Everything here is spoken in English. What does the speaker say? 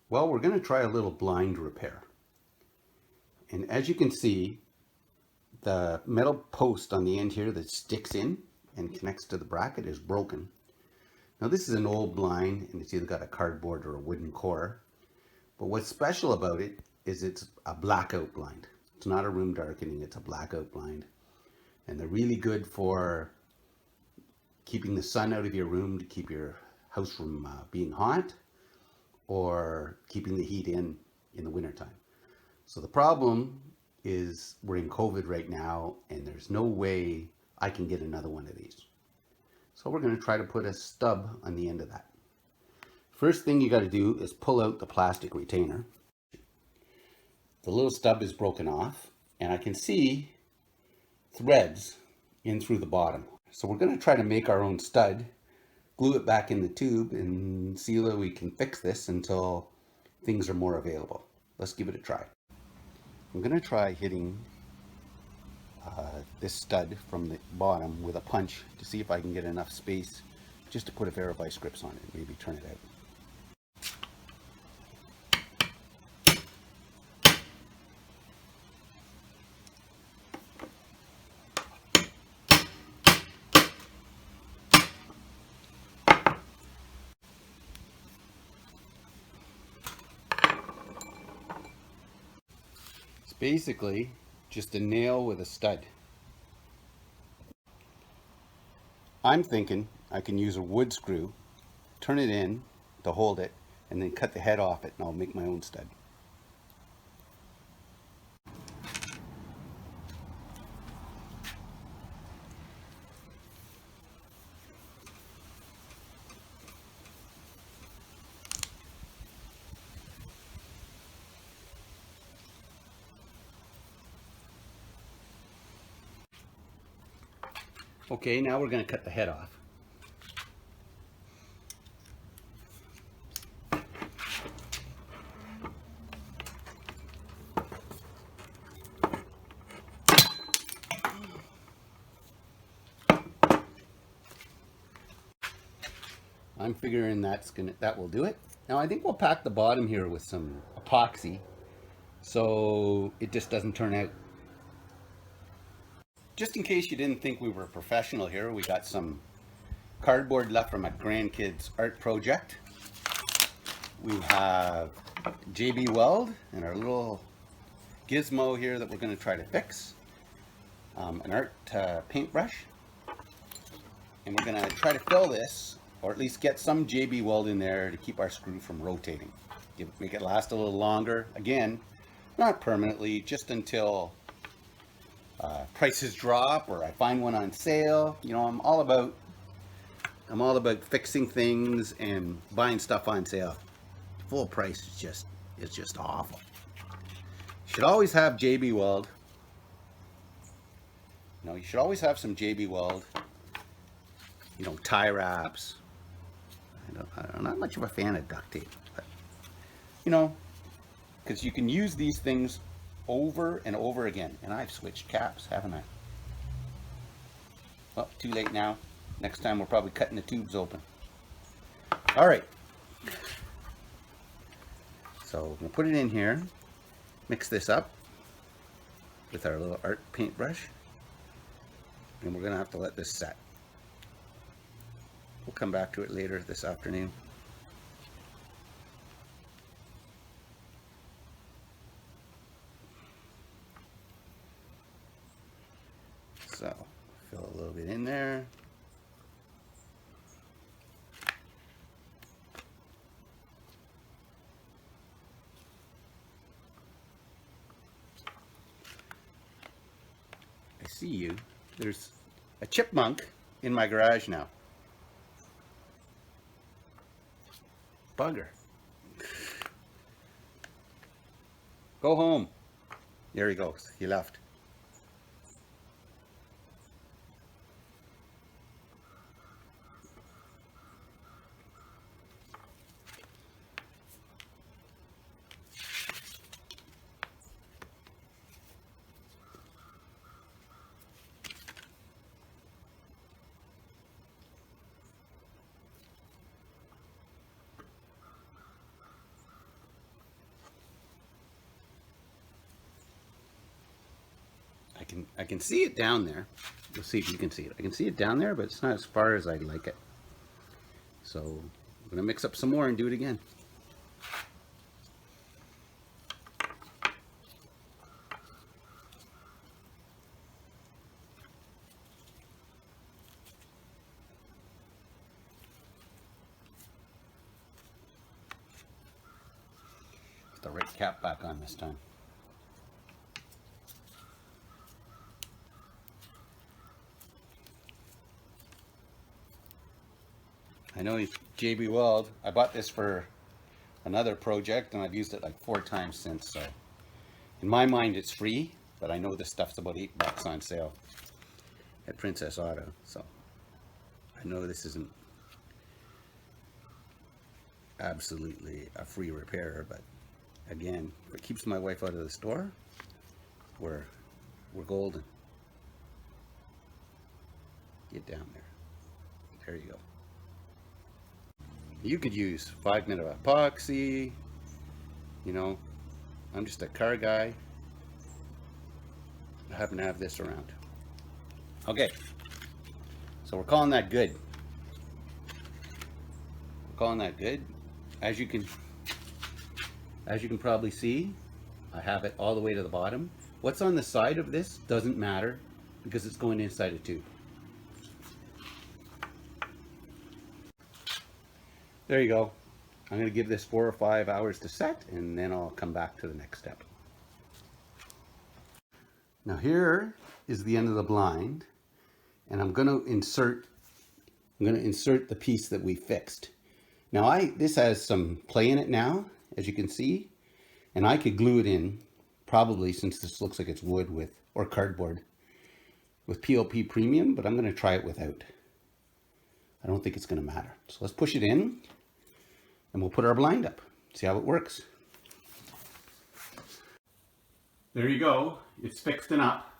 Well, we're going to try a little blind repair. And as you can see, the metal post on the end here that sticks in and connects to the bracket is broken. Now this is an old blind and it's either got a cardboard or a wooden core. But what's special about it is it's a blackout blind. It's not a room darkening, it's a blackout blind. And they're really good for keeping the sun out of your room to keep your house from being hot or keeping the heat in the wintertime. So the problem is we're in COVID right now and there's no way I can get another one of these. So we're going to try to put a stub on the end of that. First thing you got to do is pull out the plastic retainer. The little stub is broken off and I can see threads in through the bottom. So we're going to try to make our own stud, glue it back in the tube and see whether we can fix this until things are more available. Let's give it a try. I'm going to try hitting this stud from the bottom with a punch to see if I can get enough space just to put a pair of vice grips on it, maybe turn it out. It's basically just a nail with a stud. I'm thinking I can use a wood screw, turn it in to hold it, and then cut the head off it and I'll make my own stud. Okay, now we're going to cut the head off. I'm figuring that will do it. Now I think we'll pack the bottom here with some epoxy so it just doesn't turn out. Just in case you didn't think we were professional here, we got some cardboard left from a grandkid's art project. We have JB Weld and our little gizmo here that we're going to try to fix. An art paintbrush. And we're going to try to fill this, or at least get some JB Weld in there to keep our screw from rotating. Make it last a little longer. Again, not permanently, just until prices drop or I find one on sale. You know, I'm all about fixing things and buying stuff on sale. Full price is just awful. You should always have JB Weld. You know, you should always have some JB Weld. You know, tie wraps. I'm not much of a fan of duct tape, but you know, because you can use these things over and over again. And I've switched caps, haven't I? Well, too late now. Next time we're probably cutting the tubes open. All right. So we'll put it in here, mix this up with our little art paintbrush, and we're going to have to let this set. We'll come back to it later this afternoon. So, fill a little bit in there. I see you. There's a chipmunk in my garage now. Bugger. Go home. There he goes. He left. I can see it down there. We'll see if you can see it. I can see it down there, but it's not as far as I'd like it. So I'm gonna mix up some more and do it again. Put the right cap back on this time. I know JB Weld, I bought this for another project and I've used it like 4 times since, so in my mind it's free, but I know this stuff's about $8 on sale at Princess Auto, so I know this isn't absolutely a free repair, but again, if it keeps my wife out of the store, we're golden. Get down there. There you go. You could use 5-minute epoxy, you know, I'm just a car guy. I happen to have this around. Okay, so we're calling that good. We're calling that good. As you can probably see, I have it all the way to the bottom. What's on the side of this doesn't matter because it's going inside a tube. There you go. I'm going to give this 4 or 5 hours to set, and then I'll come back to the next step. Now here is the end of the blind, and I'm going to insert the piece that we fixed. Now this has some play in it now, as you can see, and I could glue it in, probably, since this looks like it's wood or cardboard, with PLP Premium, but I'm going to try it without. I don't think it's going to matter. So let's push it in, and we'll put our blind up, see how it works. There you go. It's fixed and up.